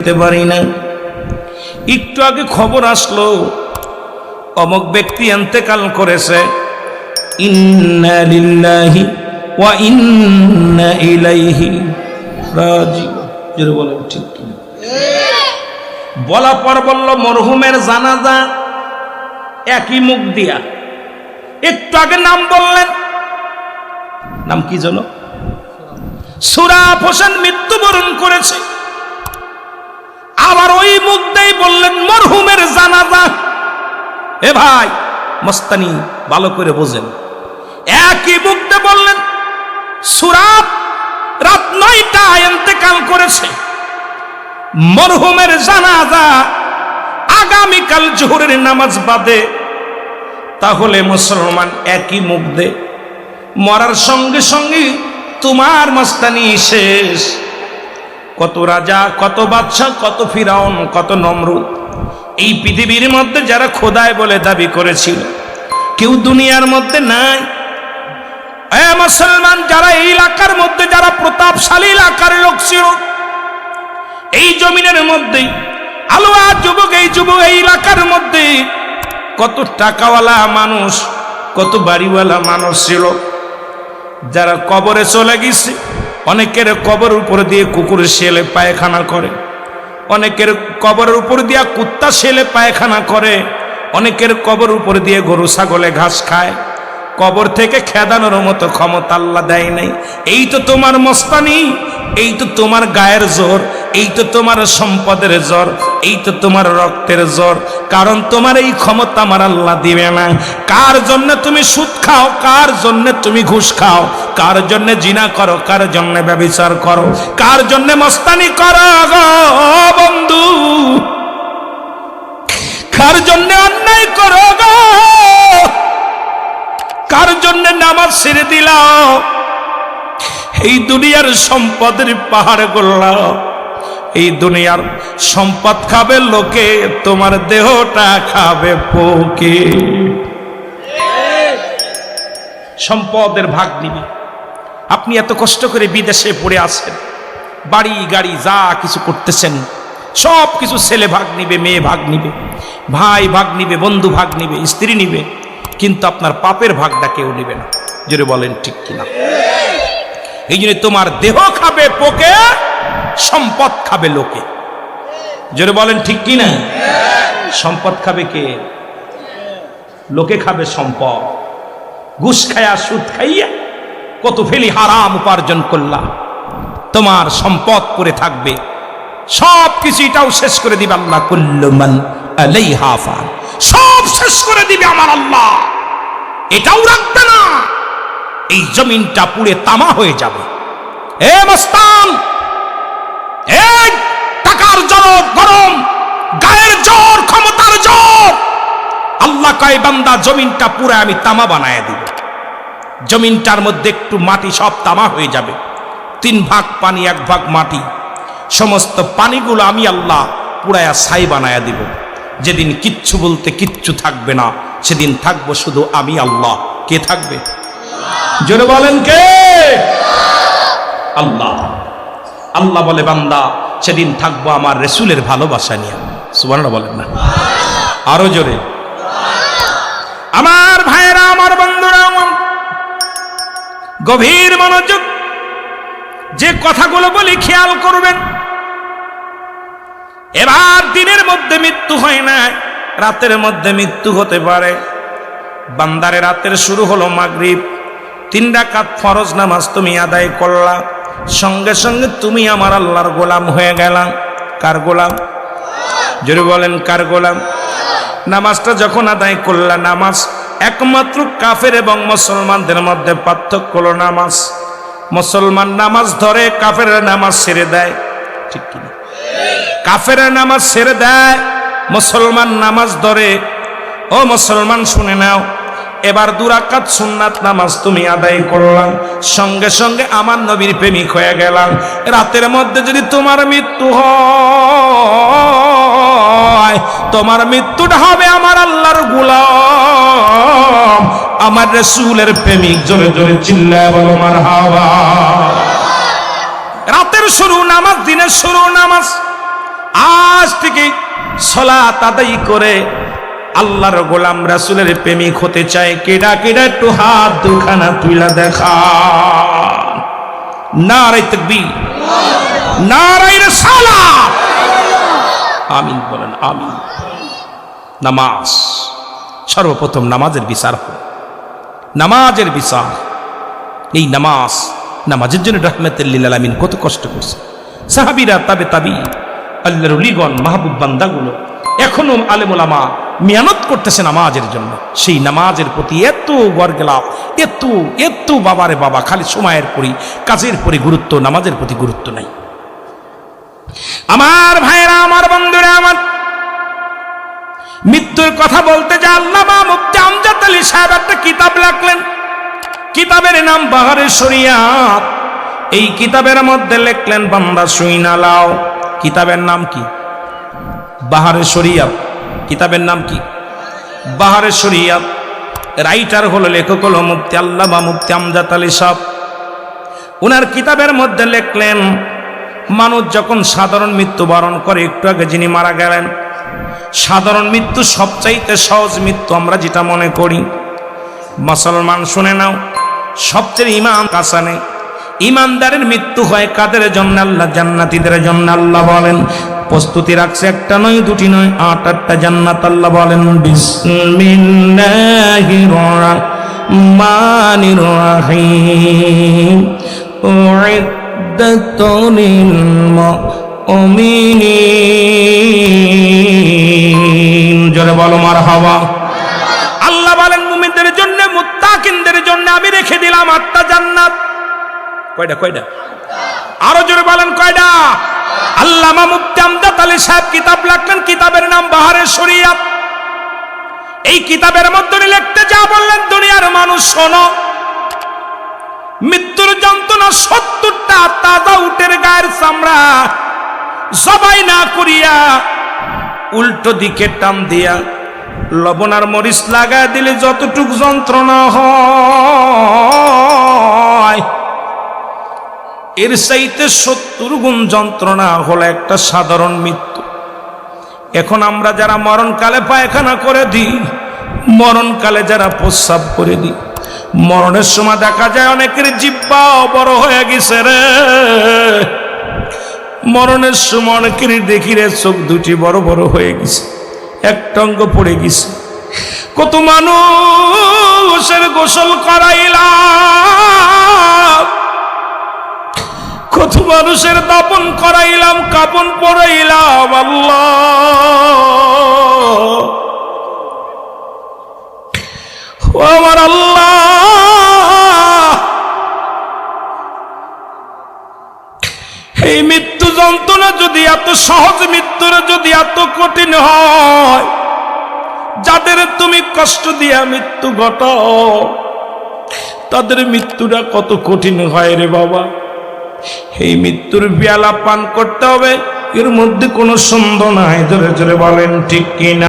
দিতে পারি না। একটু আগে খবর আসলো অমুক ব্যক্তি ইন্তেকাল করেছে, ইন্না লিল্লাহি ওয়া ইন্না ইলাইহি রাজিউন। যেটা বলেন ঠিক কি? বলা পর বলল মরহুমের জানাজা একই মুখ দিয়া। একটু আগে নাম বললেন, নাম কি জানো? সুরাফ হোসেন মৃত্যুবরণ করেছে। আবার ওই মুখ দিয়ে বললেন মরহুমের জানাজা। এ ভাই মস্তানি ভালো করে বোঝেন, একই মুখ দিয়ে বললেন সুরাফ রাত 9টায় ইন্তেকাল করেছে, মরহুমের জানাজা আগামীকাল জোহরের নামাজ বাদে। তাহলে মুসলমান একই মুখ দিয়ে মরার সঙ্গে সঙ্গে তোমার মস্তানি শেষ। কত রাজা, কত বাদশা, কত ফিরাউন, কত নমরুদ এই পৃথিবীর মধ্যে যারা খোদায় বলে দাবি করেছিল, কেউ দুনিয়ার মধ্যে নাই। মুসলমান যারা এই এলাকার মধ্যে যারা প্রতাপশালী এলাকার লোক ছিল, এই জমিনের মধ্যে আলোয়া যুবক, এই যুবক এই এলাকার মধ্যে কত টাকাওয়ালা মানুষ, কত বাড়িওয়ালা মানুষ ছিল, যারা কবরে চলে গেছে। অনেকের কবর উপর দিয়ে কুকুর শেলে পায়খানা করে, অনেকের কবরের উপর দিয়ে কুত্তা শেলে পায়খানা করে, অনেকের কবর উপর দিয়ে গরু ছাগলে ঘাস খায়। কবর থেকে খেদানোর মতো ক্ষমতা আল্লাহ দেয় নাই। এই তো তোমার মস্তানি, এই তো তোমার গায়ের জোর, এই তো তোমার সম্পদের জোর, এই তো তোমার রক্তের জোর। কারণ তোমার এই ক্ষমতা আমার আল্লাহ দিবে না। কার জন্য তুমি সুদ খাও, কার জন্য তুমি ঘুষ খাও, কার জন্য জিনা করো, কার জন্য ব্যভিচার করো, কার জন্য মস্তানি করো গো বন্ধু, কার জন্য অন্যায় করো গো, কার জন্য নামাজ ছেড়ে দিলাও, এই দুনিয়ার সম্পদের পাহাড় গড়লাও। এই দুনিয়ার সম্পদ খাবে লোকে, তোমার দেহটা খাবে পোকে। সম্পদের ভাগ নিবে। আপনি এত কষ্ট করে বিদেশে পড়ে আছেন, বাড়ি গাড়ি যা কিছু করতেছেন সব কিছু ছেলে ভাগ নিবে, মেয়ে ভাগ নিবে, ভাই ভাগ নিবে, বন্ধু ভাগ নিবে, স্ত্রী নিবে, কিন্তু আপনার পাপের ভাগটা কেউ নিবে না। জোরে বলেন ঠিক কিনা? এই জন্য তোমার দেহ খাবে পোকে, সম্পদ খাবে লোকে। জোরে বলেন ঠিক কিনা? সম্পদ খাবে কে? লোকে খাবে সম্পদ। ঘুষ খায়া, সুদ খাইয়া কত ফেলি হারাম উপার্জন করলা, তোমার সম্পদ করে থাকবে। সব কিছু এটাও শেষ করে দিবে আল্লাহ। কুল্লু মান আলাইহা ফান, সব শেষ করে দিবে আমার আল্লাহ, এটাও রাখবে না। এই জমিনটা পুড়ে তামা হয়ে যাবে। এ মস্তান, এই টাকার জোর, গরম গায়ের জোর, ক্ষমতার জোর, আল্লাহ কয় বান্দা জমিনটা পুরো আমি তামা বানায় দিব। জমিনটার মধ্যে একটু মাটি, সব তামা হয়ে যাবে। 3 ভাগ পানি, 1 ভাগ মাটি, সমস্ত পানিগুলো আমি আল্লাহ পুরায়া ছাই বানায়া দিব। যেদিন কিচ্ছু বলতে কিচ্ছু থাকবে না, সেদিন থাকবো শুধু আমি আল্লাহ। কে থাকবে? জোরে বলেন কে? আল্লাহ। আল্লাহ বলে বান্দা সেদিন থাকবো আমার রাসূলের ভালোবাসা নিয়ে। সুবহানাল্লাহ বলেন না? আরো জোরে। আমার ভাইরা, আমার বন্ধুরা, গভীর মনোযোগ, যে কথাগুলো বলি খেয়াল করবেন। এবার দিনের মধ্যে মৃত্যু হয় না, রাতের মধ্যে মৃত্যু হতে পারে। বান্দারে রাতের শুরু হলো মাগরিব, 3 রাকাত ফরজ নামাজ তুমি আদায় করলা, সঙ্গে সঙ্গে তুমি আমার আল্লাহর গোলাম হয়ে গেলাম। কার গোলাম? জোরে বলেন কার গোলাম? নামাজটা যখন আদায় করলা, নামাজ একমাত্র কাফের এবং মুসলমানদের মধ্যে পার্থক্য হলো নামাজ। মুসলমান নামাজ ধরে, কাফের নামাজ ছেড়ে দেয়। ঠিক কিনা? কাফের নামাজ ছেড়ে দেয়, মুসলমান নামাজ ধরে। ও মুসলমান শুনে নাও, এবার 2 রাকাত সুন্নাত নামাজ তুমি আদায় করলাম, সঙ্গে সঙ্গে আমার নবীর প্রেমিক হয়ে গেলাম। রাতের মধ্যে যদি তোমার মৃত্যু হয়, তোমার মৃত্যুটা হবে আমার আল্লাহর গোলাম, আমার রাসূলের প্রেমিক। জোরে জোরে চিল্লায় বলো মারহাবা। রাতের শুরু নামাজ, দিনের শুরু নামাজ, আজ থেকে সালাত আদায় করে আল্লাহর গোলাম রাসূলের প্রেমিক হতে চায়, কেডা কেডা একটু হাত দুখানা তুইলা দেখা। নারে তাকবীর, নারে রিসালাত, আমিন বলেন আমিন। নামাজ, সর্বপ্রথম নামাজের বিচার হবে, নামাজের বিচার। এই নামাজ, নামাজের জন্য রাহমাতুল লিল আলামিন কত কষ্ট করছে। সাহাবীরা, তাবে তাবি, আল্লাহর ওলিগণ, মাহবুব বান্দাগুলো এখনো আলেম ওলামা মেহনত করতেছে নামাজের জন্য। সেই নামাজের প্রতি এত গরগেলাপ, এত এত বাবারে বাবা, খালি সময়ের পরি কাজের পরি গুরুত্ব, নামাজের প্রতি গুরুত্ব নাই। আমার ভাইরা, আমার বন্ধুরা, আমার মৃত্যুর কথা বলতে যা আল্লামা মুফতি আমজাদ আলী সাহেব একটা কিতাব লিখলেন। কিতাবের নাম বাহারে শরিয়াত। এই কিতাবের মধ্যে লিখলেন, বান্দা শুইনা লাও। কিতাবের নাম কি? বাহারে শরিয়াত। কিতাবের নাম কি? বাহারে শরিয়াত। রাইটার হলো, লেখক হলো মুফতি আল্লামা মুফতি আমজাদ আলী সাহেব। উনার কিতাবের মধ্যে লিখলেন, মানুষ যখন সাধারণ মৃত্যু বরণ করে, একটু আগে যিনি মারা গেলেন, সাধারণ মৃত্যু সবচাইতে সহজ মৃত্যু আমরা যেটা মনে করি। মুসলমান শুনে নাও, সবচেয়ে ইমান কাসানে ইমানদারের মৃত্যু হয় কাদের জন্য? আল্লাহ জান্নাতীদের জন্য। আল্লাহ বলেন, প্রস্তুতি রাখছে একটা নয়, দুটি নয়, 8-8টা জান্নাত। আল্লাহ বলেন, বিসমিল্লাহির রাহমানির রাহিম, উইদ্দাতুল মুমিনিন। জোরে বলো মারহাবা। আল্লাহ বলেন, মুমিনদের জন্য, মুত্তাকিনদের জন্য আমি রেখে দিলাম 8টা জান্নাত। কয়টা? কয়টা? আরো জোরে বলেন, কয়টা? আল্লামা মুফতি আমজাদ আলী সাহেব কিতাব লিখলেন, কিতাবের নাম বাহারে শরিয়াত। এই কিতাবের মধ্যে লিখতে যা বললেন, দুনিয়ার মানুষ শোনো, মৃত্যুর যন্ত্রণা 70টা তাজা উটের গায়ের চামড়া জবাই না করিয়া উল্টো দিকে টান দিয়া লবণ আর মরিচ লাগা দিলে যতটুক যন্ত্রণা হয়, এর চাইতে 70 গুণ যন্ত্রণা হলো একটা সাধারণ মৃত্যু। এখন আমরা যারা মরণকালে পায়খানা করে দিই, মরণকালে যারা প্রস্রাব করে দিই, মরণের সময় দেখা যায় অনেকের জিহ্বাও বড় হয়ে গেছে রে। মরণের সময় অনেকের দেখি রে, চোখ দুটি বড় বড় হয়ে গেছে, একটা অঙ্গ পড়ে গেছে। কত মানুষের গোসল করাইলাম, কত মানুষের দাপন করাইলাম, কাপন পরাইলাম। আল্লাহ, ও আমার আল্লাহ, এই মৃত্যু যন্ত্রণা যদি এত সহজ, মৃত্যুর যদি এত কঠিন হয়, যাদের তুমি কষ্ট দিয়া মৃত্যু ঘটাও, তাদের মৃত্যুটা কত কঠিন হয় রে বাবা। এই মৃত্যুর পেয়ালা পান করতে হবে, এর মধ্যে কোনো সন্দেহ নাই। জোরে জোরে বলেন ঠিক কিনা?